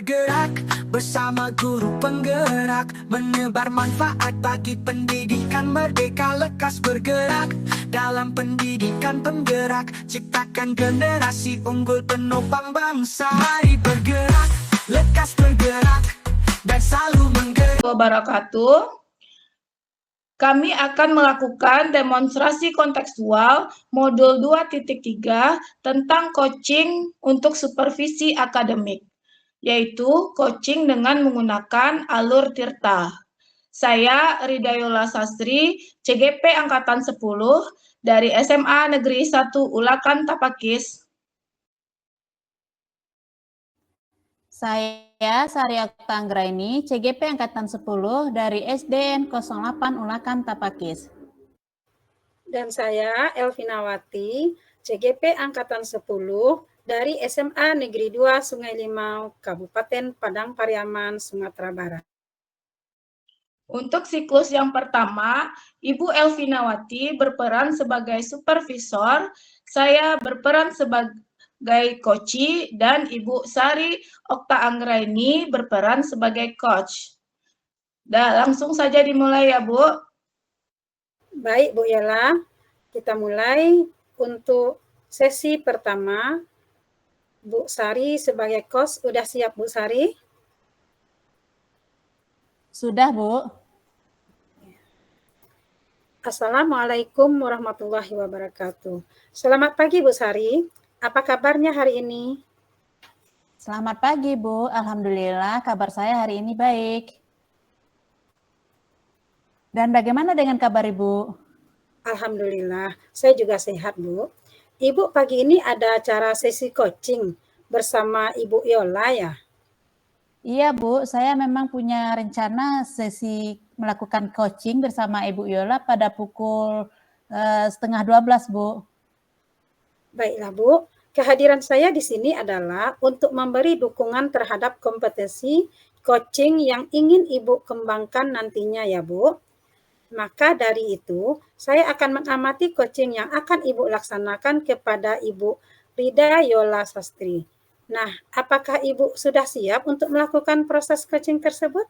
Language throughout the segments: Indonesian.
bergerak bersama guru penggerak, menebar manfaat bagi pendidikan merdeka. Lekas bergerak dalam pendidikan penggerak, ciptakan generasi unggul penopang bangsa. Mari bergerak, lekas bergerak, dan selalu menggerak. Wabarakatuh. Kami akan melakukan demonstrasi kontekstual modul 2.3 tentang coaching untuk supervisi akademik, yaitu coaching dengan menggunakan alur Tirta. Saya Ridayola Sastri, CGP Angkatan 10 dari SMA Negeri 1 Ulakan Tapakis. Saya Sari Okta Anggraini, CGP Angkatan 10 dari SDN 08 Ulakan Tapakis. Dan saya Elvinawati, CGP Angkatan 10 dari SMA Negeri 2 Sungai Limau, Kabupaten Padang Pariaman, Sumatera Barat. Untuk siklus yang pertama, Ibu Elvinawati berperan sebagai supervisor, saya berperan sebagai coach, dan Ibu Sari Okta Anggraini berperan sebagai coach. Langsung saja dimulai ya, Bu. Baik, Bu Yola, kita mulai untuk sesi pertama. Bu Sari sebagai coach, udah siap Bu Sari? Sudah, Bu. Assalamualaikum warahmatullahi wabarakatuh. Selamat pagi Bu Sari, apa kabarnya hari ini? Selamat pagi, Bu. Alhamdulillah, kabar saya hari ini baik. Dan bagaimana dengan kabar Ibu? Alhamdulillah, saya juga sehat, Bu. Ibu, pagi ini ada acara sesi coaching bersama Ibu Yola ya? Iya, Bu. Saya memang punya rencana sesi melakukan coaching bersama Ibu Yola pada pukul 11:30, Bu. Baiklah, Bu. Kehadiran saya di sini adalah untuk memberi dukungan terhadap kompetensi coaching yang ingin Ibu kembangkan nantinya ya, Bu. Maka dari itu, saya akan mengamati coaching yang akan Ibu laksanakan kepada Ibu Ridayola Sastri. Nah, apakah Ibu sudah siap untuk melakukan proses coaching tersebut?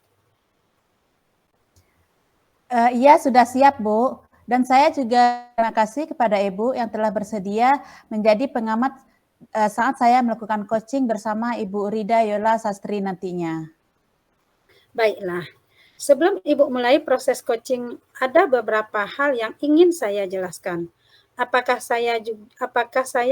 Iya, sudah siap, Bu. Dan saya juga terima kasih kepada Ibu yang telah bersedia menjadi pengamat saat saya melakukan coaching bersama Ibu Ridayola Sastri nantinya. Baiklah. Sebelum Ibu mulai proses coaching, ada beberapa hal yang ingin saya jelaskan. Apakah saya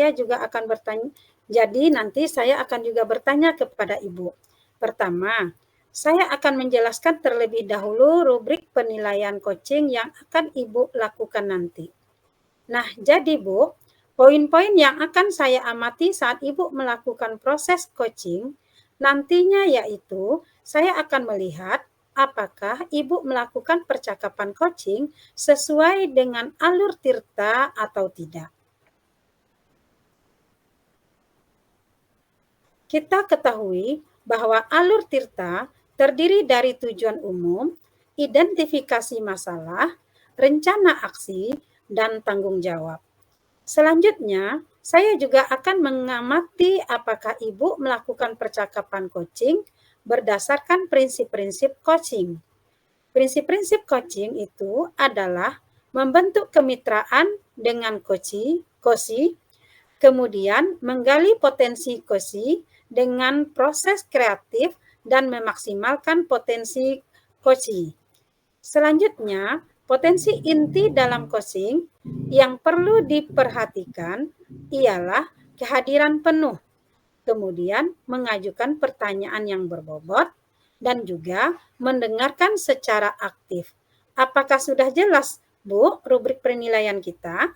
juga akan bertanya? Jadi nanti saya akan juga bertanya kepada Ibu. Pertama, saya akan menjelaskan terlebih dahulu rubrik penilaian coaching yang akan Ibu lakukan nanti. Nah, jadi Bu, poin-poin yang akan saya amati saat Ibu melakukan proses coaching nantinya yaitu saya akan melihat apakah Ibu melakukan percakapan coaching sesuai dengan alur Tirta atau tidak. Kita ketahui bahwa alur Tirta terdiri dari tujuan umum, identifikasi masalah, rencana aksi, dan tanggung jawab. Selanjutnya, saya juga akan mengamati apakah Ibu melakukan percakapan coaching berdasarkan prinsip-prinsip coaching. Prinsip-prinsip coaching itu adalah membentuk kemitraan dengan coachee, kemudian menggali potensi coachee dengan proses kreatif dan memaksimalkan potensi coachee. Selanjutnya, potensi inti dalam coaching yang perlu diperhatikan ialah kehadiran penuh, kemudian mengajukan pertanyaan yang berbobot, dan juga mendengarkan secara aktif. Apakah sudah jelas, Bu, rubrik penilaian kita?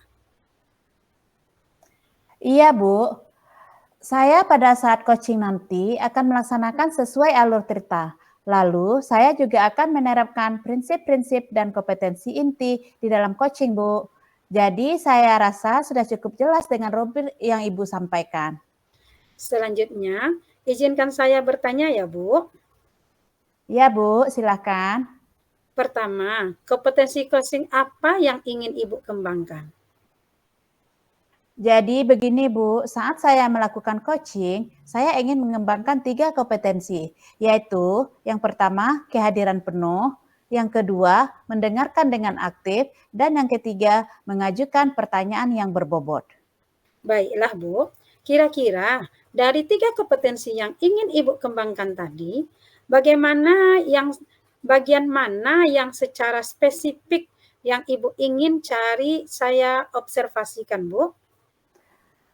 Iya, Bu. Saya pada saat coaching nanti akan melaksanakan sesuai alur Tirta. Lalu, saya juga akan menerapkan prinsip-prinsip dan kompetensi inti di dalam coaching, Bu. Jadi, saya rasa sudah cukup jelas dengan rubrik yang Ibu sampaikan. Selanjutnya, izinkan saya bertanya ya, Bu. Ya, Bu, silakan. Pertama, kompetensi coaching apa yang ingin Ibu kembangkan? Jadi begini Bu, saat saya melakukan coaching, saya ingin mengembangkan 3 kompetensi, yaitu yang pertama kehadiran penuh, yang kedua mendengarkan dengan aktif, dan yang ketiga mengajukan pertanyaan yang berbobot. Baiklah Bu, kira-kira dari 3 kompetensi yang ingin Ibu kembangkan tadi, bagian mana yang secara spesifik yang Ibu ingin cari saya observasikan Bu?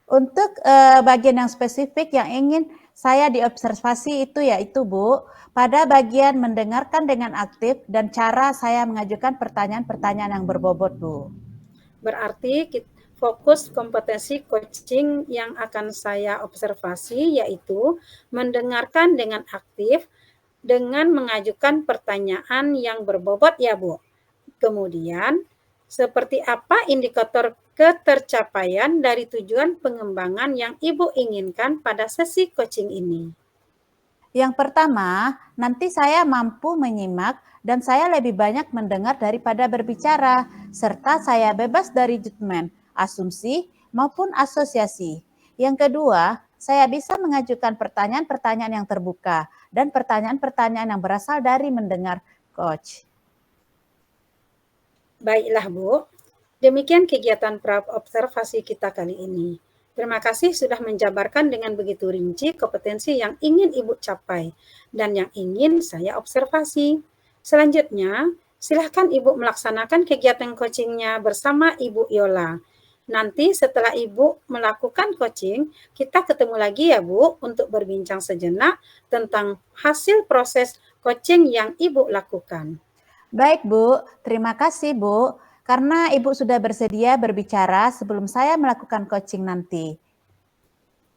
Untuk bagian yang spesifik yang ingin saya diobservasi itu yaitu Bu, pada bagian mendengarkan dengan aktif dan cara saya mengajukan pertanyaan-pertanyaan yang berbobot Bu. Berarti fokus kompetensi coaching yang akan saya observasi yaitu mendengarkan dengan aktif dengan mengajukan pertanyaan yang berbobot ya Bu. Kemudian, seperti apa indikator ketercapaian dari tujuan pengembangan yang Ibu inginkan pada sesi coaching ini? Yang pertama, nanti saya mampu menyimak dan saya lebih banyak mendengar daripada berbicara, serta saya bebas dari judgement, asumsi, maupun asosiasi. Yang kedua, saya bisa mengajukan pertanyaan-pertanyaan yang terbuka dan pertanyaan-pertanyaan yang berasal dari mendengar coach. Baiklah Bu, demikian kegiatan observasi kita kali ini. Terima kasih sudah menjabarkan dengan begitu rinci kompetensi yang ingin Ibu capai dan yang ingin saya observasi. Selanjutnya, silakan Ibu melaksanakan kegiatan coachingnya bersama Ibu Yola. Nanti setelah Ibu melakukan coaching, kita ketemu lagi ya Bu untuk berbincang sejenak tentang hasil proses coaching yang Ibu lakukan. Baik Bu, terima kasih Bu. Karena Ibu sudah bersedia berbicara sebelum saya melakukan coaching nanti.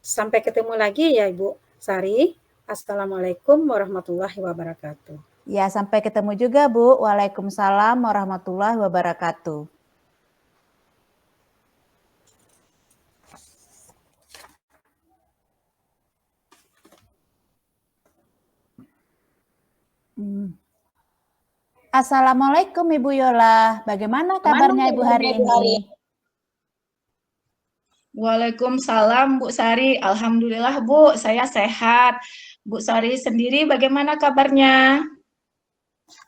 Sampai ketemu lagi ya Ibu Sari. Assalamualaikum warahmatullahi wabarakatuh. Ya, sampai ketemu juga Bu. Waalaikumsalam warahmatullahi wabarakatuh. Assalamualaikum Ibu Yola. Bagaimana kabarnya Ibu hari ini? Waalaikumsalam Bu Sari. Alhamdulillah Bu, saya sehat. Bu Sari sendiri bagaimana kabarnya?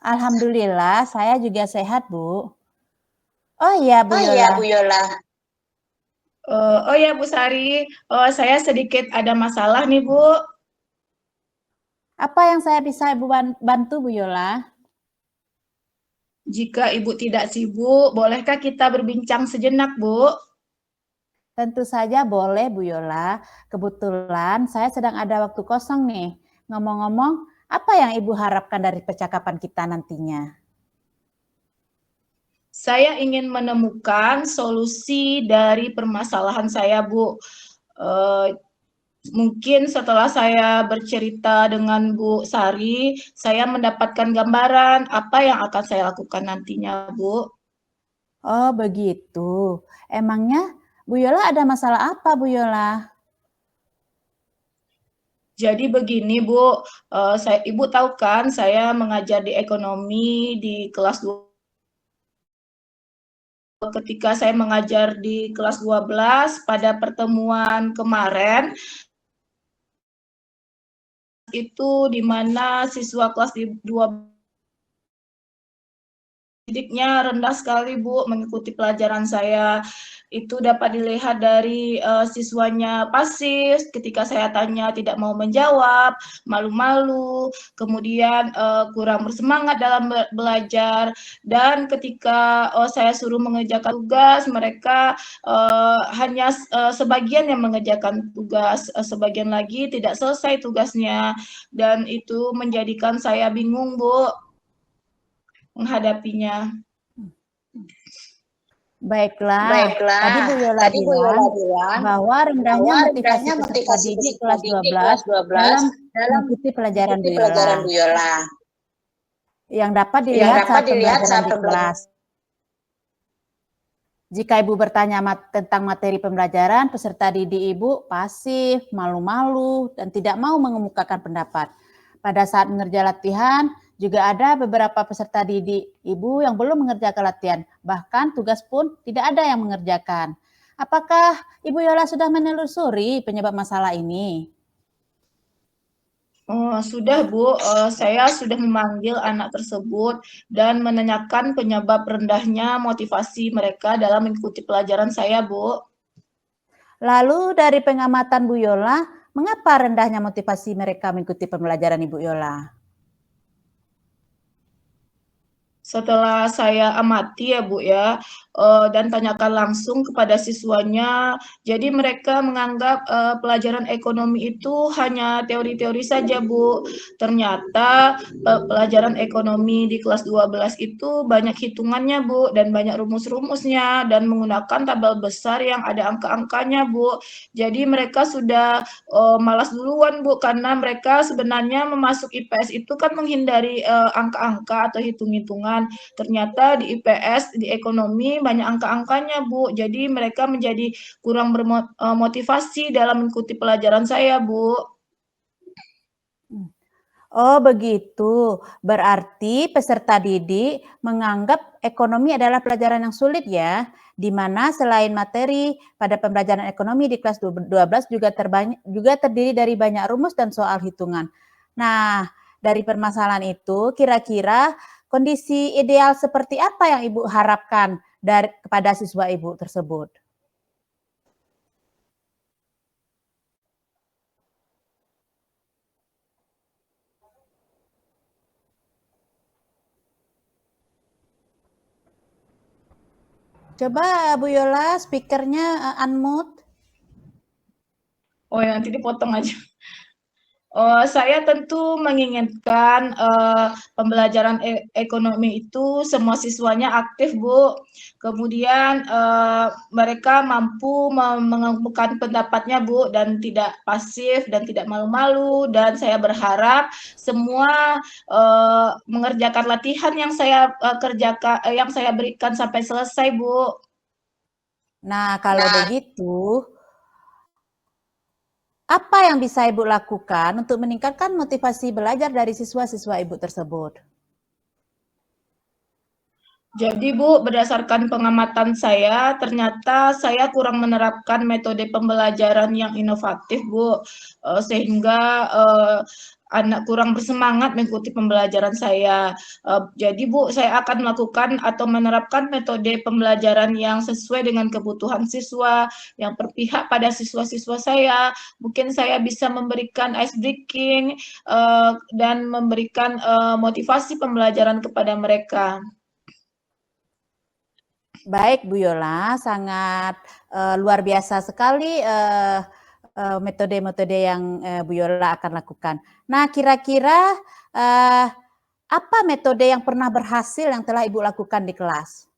Alhamdulillah, saya juga sehat Bu. Oh iya Bu Yola. Oh ya Bu Sari, saya sedikit ada masalah nih Bu. Apa yang saya bisa Ibu bantu Bu Yola? Jika Ibu tidak sibuk, bolehkah kita berbincang sejenak Bu? Tentu saja boleh Bu Yola. Kebetulan saya sedang ada waktu kosong nih. Ngomong-ngomong, apa yang Ibu harapkan dari percakapan kita nantinya? Saya ingin menemukan solusi dari permasalahan saya Bu. Mungkin setelah saya bercerita dengan Bu Sari, saya mendapatkan gambaran apa yang akan saya lakukan nantinya, Bu. Oh, begitu. Emangnya Bu Yola ada masalah apa, Bu Yola? Jadi begini, Bu. Ibu tahu kan, saya mengajar di ekonomi di kelas 2. Ketika saya mengajar di kelas 12, pada pertemuan kemarin, itu di mana siswa kelas 12 didiknya rendah sekali Bu mengikuti pelajaran saya. Itu dapat dilihat dari siswanya pasif, ketika saya tanya tidak mau menjawab, malu-malu, kemudian kurang bersemangat dalam belajar, dan ketika saya suruh mengerjakan tugas, mereka hanya sebagian yang mengerjakan tugas, sebagian lagi tidak selesai tugasnya, dan itu menjadikan saya bingung Bu menghadapinya. Baiklah. Tadi Bu Yola bilang bahwa rendahnya motivasi peserta didik kelas 12 dalam mengikuti pelajaran Bu Yola. Yang dapat dilihat saat pembelajaran di kelas. Jika Ibu bertanya tentang materi pembelajaran, peserta didik Ibu pasif, malu-malu, dan tidak mau mengemukakan pendapat. Pada saat mengerjakan latihan, juga ada beberapa peserta didik Ibu yang belum mengerjakan latihan, bahkan tugas pun tidak ada yang mengerjakan. Apakah Ibu Yola sudah menelusuri penyebab masalah ini? Sudah Bu, saya sudah memanggil anak tersebut dan menanyakan penyebab rendahnya motivasi mereka dalam mengikuti pelajaran saya Bu. Lalu dari pengamatan Bu Yola, mengapa rendahnya motivasi mereka mengikuti pembelajaran Ibu Yola? Setelah saya amati ya Bu ya, dan tanyakan langsung kepada siswanya, jadi mereka menganggap, pelajaran ekonomi itu hanya teori-teori saja Bu. Ternyata, pelajaran ekonomi di kelas 12 itu banyak hitungannya Bu, dan banyak rumus-rumusnya, dan menggunakan tabel besar yang ada angka-angkanya Bu. Jadi mereka sudah, malas duluan Bu, karena mereka sebenarnya memasuk IPS itu kan menghindari, angka-angka atau hitung-hitungan. Ternyata di IPS, di ekonomi banyak angka-angkanya, Bu. Jadi mereka menjadi kurang bermotivasi dalam mengikuti pelajaran saya, Bu. Oh begitu, berarti peserta didik menganggap ekonomi adalah pelajaran yang sulit ya, di mana selain materi pada pembelajaran ekonomi di kelas 12 juga terdiri dari banyak rumus dan soal hitungan. Nah, dari permasalahan itu kira-kira kondisi ideal seperti apa yang Ibu harapkan kepada siswa Ibu tersebut? Coba Bu Yola speakernya unmute. Oh, ya, nanti dipotong aja. Saya tentu menginginkan pembelajaran ekonomi itu semua siswanya aktif, Bu. Kemudian mereka mampu mengemukakan pendapatnya, Bu, dan tidak pasif dan tidak malu-malu. Dan saya berharap semua mengerjakan latihan yang saya kerjakan, yang saya berikan sampai selesai, Bu. Nah, kalau begitu, apa yang bisa Ibu lakukan untuk meningkatkan motivasi belajar dari siswa-siswa Ibu tersebut? Jadi Bu, berdasarkan pengamatan saya, ternyata saya kurang menerapkan metode pembelajaran yang inovatif Bu, sehingga anak kurang bersemangat mengikuti pembelajaran saya. Jadi Bu, saya akan melakukan atau menerapkan metode pembelajaran yang sesuai dengan kebutuhan siswa, yang berpihak pada siswa-siswa saya. Mungkin saya bisa memberikan ice breaking dan memberikan motivasi pembelajaran kepada mereka. Baik Bu Yola, sangat luar biasa sekali metode-metode yang Bu Yola akan lakukan. Nah, kira-kira apa metode yang pernah berhasil yang telah Ibu lakukan di kelas?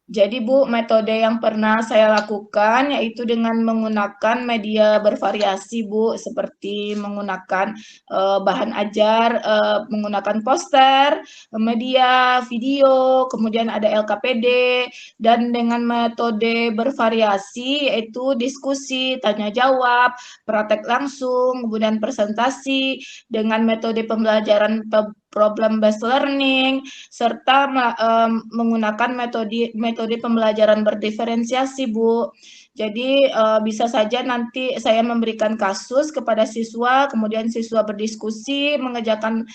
Jadi Bu, metode yang pernah saya lakukan yaitu dengan menggunakan media bervariasi Bu, seperti menggunakan bahan ajar, menggunakan poster, media, video, kemudian ada LKPD, dan dengan metode bervariasi yaitu diskusi, tanya jawab, praktek langsung, kemudian presentasi, dengan metode pembelajaran problem based learning, serta menggunakan metode pembelajaran berdiferensiasi, Bu. Jadi bisa saja nanti saya memberikan kasus kepada siswa, kemudian siswa berdiskusi, mengerjakan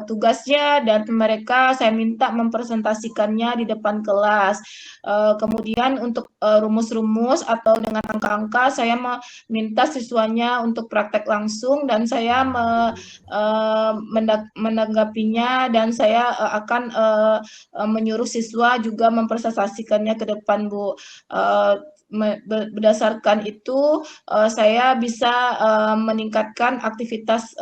tugasnya, dan mereka saya minta mempresentasikannya di depan kelas. Kemudian untuk rumus-rumus atau dengan angka-angka, saya meminta siswanya untuk praktek langsung, dan saya menanggapinya, dan saya akan menyuruh siswa juga mempresentasikannya ke depan, Bu. Berdasarkan itu saya bisa meningkatkan aktivitas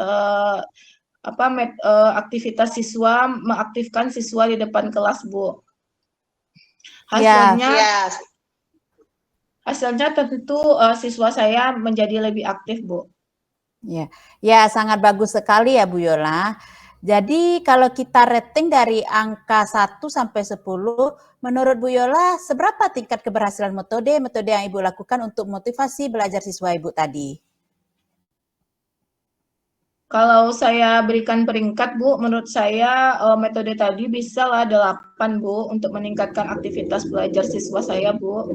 aktivitas siswa, mengaktifkan siswa di depan kelas, Bu. Hasilnya, hasilnya tentu siswa saya menjadi lebih aktif, Bu. Ya, sangat bagus sekali ya Bu Yola. Jadi kalau kita rating dari angka 1 sampai 10, menurut Bu Yola seberapa tingkat keberhasilan metode yang Ibu lakukan untuk motivasi belajar siswa Ibu tadi? Kalau saya berikan peringkat, Bu, menurut saya metode tadi bisa lah 8, Bu, untuk meningkatkan aktivitas belajar siswa saya, Bu.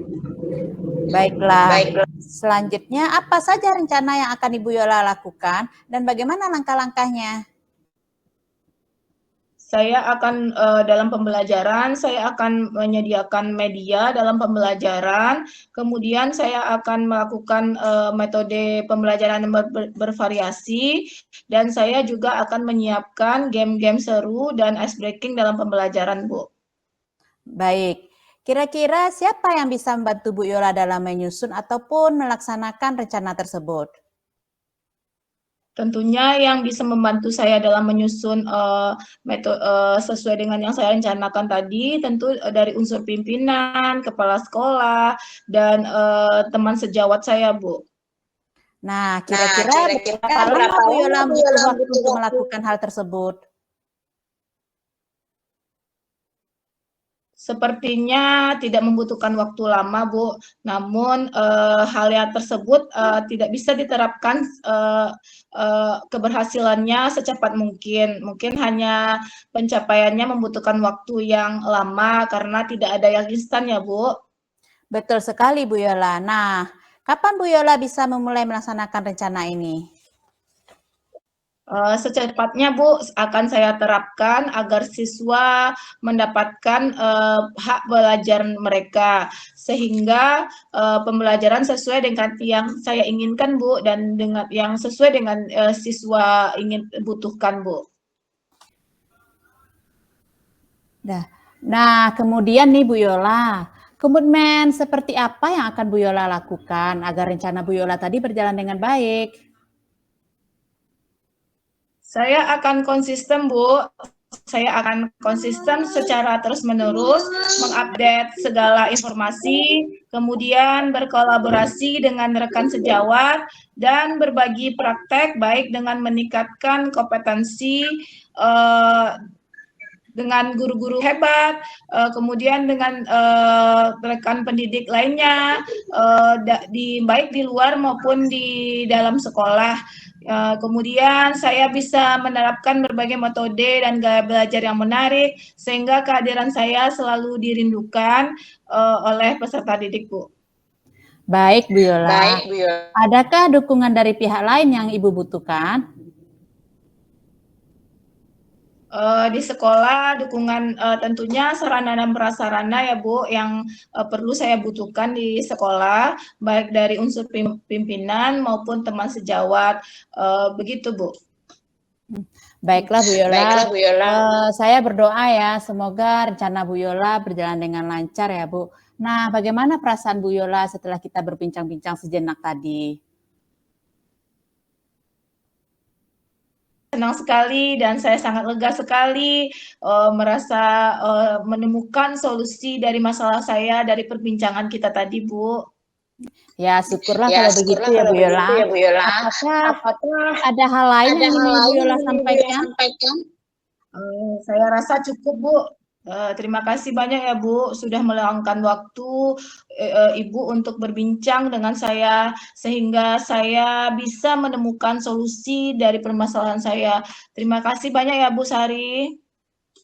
Baiklah. Selanjutnya, apa saja rencana yang akan Ibu Yola lakukan dan bagaimana langkah-langkahnya? Saya akan dalam pembelajaran, saya akan menyediakan media dalam pembelajaran, kemudian saya akan melakukan metode pembelajaran yang bervariasi, dan saya juga akan menyiapkan game-game seru dan ice breaking dalam pembelajaran, Bu. Baik, kira-kira siapa yang bisa membantu Bu Yola dalam menyusun ataupun melaksanakan rencana tersebut? Tentunya yang bisa membantu saya dalam menyusun sesuai dengan yang saya rencanakan tadi, tentu dari unsur pimpinan, kepala sekolah, dan teman sejawat saya, Bu. Nah, kira-kira berapa lama Bu Yola butuh waktu untuk melakukan hal tersebut? Sepertinya tidak membutuhkan waktu lama, Bu. Namun hal yang tersebut tidak bisa diterapkan keberhasilannya secepat mungkin. Mungkin hanya pencapaiannya membutuhkan waktu yang lama karena tidak ada yang instan ya, Bu. Betul sekali Bu Yola. Nah, kapan Bu Yola bisa memulai melaksanakan rencana ini? Secepatnya Bu akan saya terapkan agar siswa mendapatkan hak belajar mereka sehingga pembelajaran sesuai dengan yang saya inginkan Bu dan dengan yang sesuai dengan siswa ingin butuhkan Bu. Nah, kemudian nih Bu Yola, komitmen seperti apa yang akan Bu Yola lakukan agar rencana Bu Yola tadi berjalan dengan baik? Saya akan konsisten, Bu. Saya akan konsisten secara terus-menerus mengupdate segala informasi, kemudian berkolaborasi dengan rekan sejawat, dan berbagi praktek baik dengan meningkatkan kompetensi dengan guru-guru hebat, kemudian dengan rekan pendidik lainnya, baik di luar maupun di dalam sekolah. Kemudian saya bisa menerapkan berbagai metode dan gaya belajar yang menarik, sehingga kehadiran saya selalu dirindukan oleh peserta didik, Bu. Baik Bu Yola. Adakah dukungan dari pihak lain yang Ibu butuhkan? Di sekolah dukungan tentunya sarana dan prasarana ya Bu yang perlu saya butuhkan di sekolah baik dari unsur pimpinan maupun teman sejawat begitu Bu. Baiklah Bu Yola, saya berdoa ya semoga rencana Bu Yola berjalan dengan lancar ya Bu. Nah, bagaimana perasaan Bu Yola setelah kita berbincang-bincang sejenak tadi? Senang sekali dan saya sangat lega sekali merasa menemukan solusi dari masalah saya dari perbincangan kita tadi, Bu. Ya, syukurlah kalau begitu ya Bu Yola. Apakah ada hal lain yang ingin Bu Yola sampaikan? Saya rasa cukup, Bu. Terima kasih banyak ya Bu sudah meluangkan waktu Ibu untuk berbincang dengan saya sehingga saya bisa menemukan solusi dari permasalahan saya. Terima kasih banyak ya Bu Sari.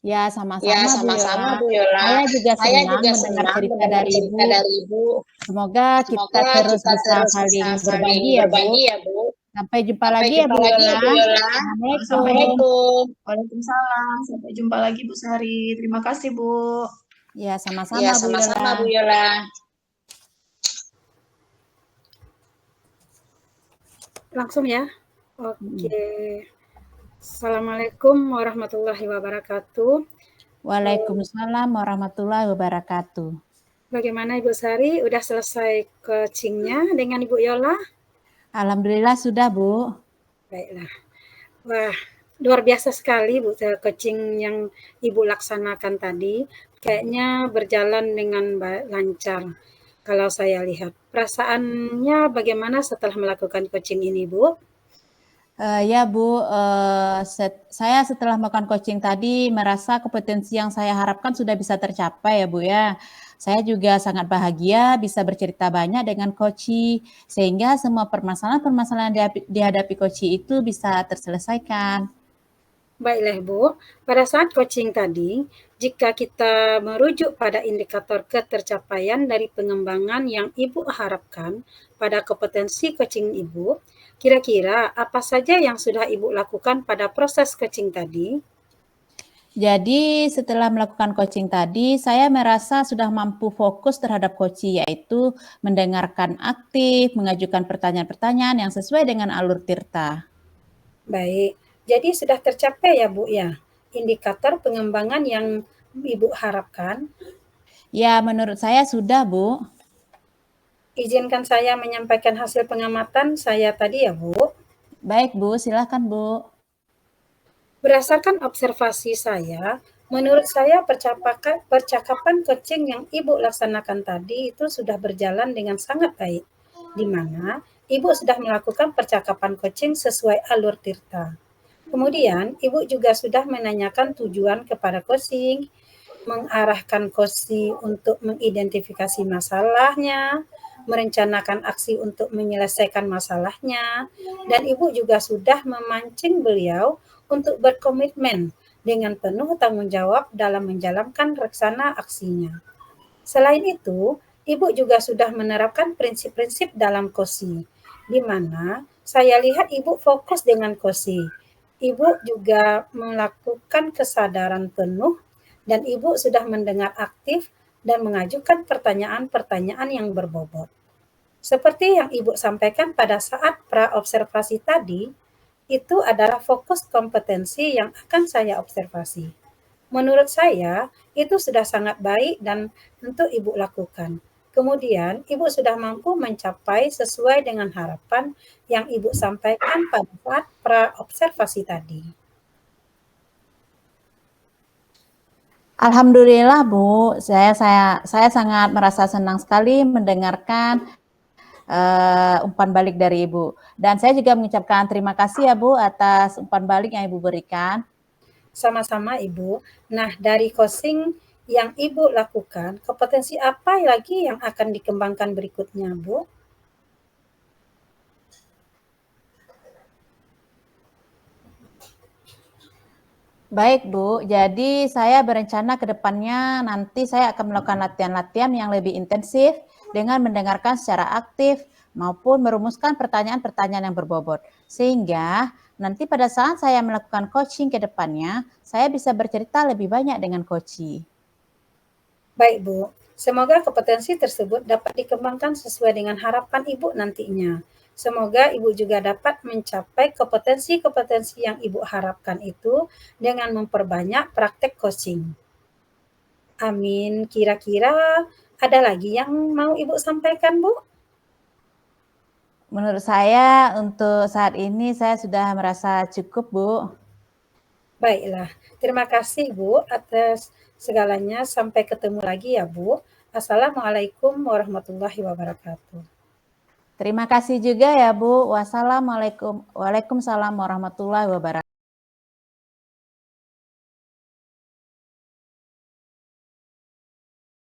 Ya, sama-sama Bu Yola. Saya juga senang mendengar cerita dari Ibu. Semoga kita terus bisa saling berbagi ya Bu. Sampai jumpa lagi ya Bu Yola. Assalamualaikum. Waalaikumsalam. Sampai jumpa lagi Bu Sari. Terima kasih Bu. Ya, sama-sama Bu Yola. Langsung ya. Oke. Assalamualaikum warahmatullahi wabarakatuh. Waalaikumsalam warahmatullahi wabarakatuh. Bagaimana Ibu Sari? Udah selesai coachingnya dengan Ibu Yola? Alhamdulillah sudah Bu. Baiklah. Wah, luar biasa sekali Bu coaching yang Ibu laksanakan tadi. Kayaknya berjalan dengan lancar. Kalau saya lihat. Perasaannya bagaimana setelah melakukan coaching ini Bu? Ya Bu, saya setelah melakukan coaching tadi merasa kompetensi yang saya harapkan sudah bisa tercapai ya Bu ya. Saya juga sangat bahagia bisa bercerita banyak dengan Koci, sehingga semua permasalahan-permasalahan yang dihadapi Koci itu bisa terselesaikan. Baiklah Bu, pada saat coaching tadi, jika kita merujuk pada indikator ketercapaian dari pengembangan yang Ibu harapkan pada kompetensi coaching Ibu, kira-kira apa saja yang sudah Ibu lakukan pada proses coaching tadi? Jadi setelah melakukan coaching tadi, saya merasa sudah mampu fokus terhadap coaching, yaitu mendengarkan aktif, mengajukan pertanyaan-pertanyaan yang sesuai dengan alur Tirta. Baik, jadi sudah tercapai ya Bu ya, indikator pengembangan yang Ibu harapkan. Ya, menurut saya sudah, Bu. Izinkan saya menyampaikan hasil pengamatan saya tadi ya Bu. Baik, Bu. Silakan, Bu. Berdasarkan observasi saya, menurut saya percakapan coaching yang Ibu laksanakan tadi itu sudah berjalan dengan sangat baik, di mana Ibu sudah melakukan percakapan coaching sesuai alur Tirta. Kemudian, Ibu juga sudah menanyakan tujuan kepada coaching, mengarahkan coaching untuk mengidentifikasi masalahnya, merencanakan aksi untuk menyelesaikan masalahnya, dan Ibu juga sudah memancing beliau untuk berkomitmen dengan penuh tanggung jawab dalam menjalankan rencana aksinya. Selain itu, Ibu juga sudah menerapkan prinsip-prinsip dalam KOSI, di mana saya lihat Ibu fokus dengan KOSI. Ibu juga melakukan kesadaran penuh dan Ibu sudah mendengar aktif dan mengajukan pertanyaan-pertanyaan yang berbobot. Seperti yang Ibu sampaikan pada saat pra-observasi tadi, itu adalah fokus kompetensi yang akan saya observasi. Menurut saya, itu sudah sangat baik dan untuk Ibu lakukan. Kemudian, Ibu sudah mampu mencapai sesuai dengan harapan yang Ibu sampaikan pada saat pra-observasi tadi. Alhamdulillah, Bu. Saya sangat merasa senang sekali mendengarkan umpan balik dari Ibu. Dan saya juga mengucapkan terima kasih ya Bu atas umpan balik yang Ibu berikan. Sama-sama Ibu. Nah, dari coaching yang Ibu lakukan, kompetensi apa lagi yang akan dikembangkan berikutnya, Bu? Baik Bu, jadi saya berencana ke depannya nanti saya akan melakukan latihan-latihan yang lebih intensif dengan mendengarkan secara aktif maupun merumuskan pertanyaan-pertanyaan yang berbobot. Sehingga nanti pada saat saya melakukan coaching ke depannya, saya bisa bercerita lebih banyak dengan coaching. Baik Bu, semoga kompetensi tersebut dapat dikembangkan sesuai dengan harapan Ibu nantinya. Semoga Ibu juga dapat mencapai kompetensi-kompetensi yang Ibu harapkan itu dengan memperbanyak praktek coaching. Amin. Kira-kira ada lagi yang mau Ibu sampaikan, Bu? Menurut saya untuk saat ini saya sudah merasa cukup Bu. Baiklah, terima kasih Bu atas segalanya. Sampai ketemu lagi ya Bu. Assalamualaikum warahmatullahi wabarakatuh. Terima kasih juga ya Bu. Wassalamualaikum. Waalaikumsalam warahmatullahi wabarakatuh.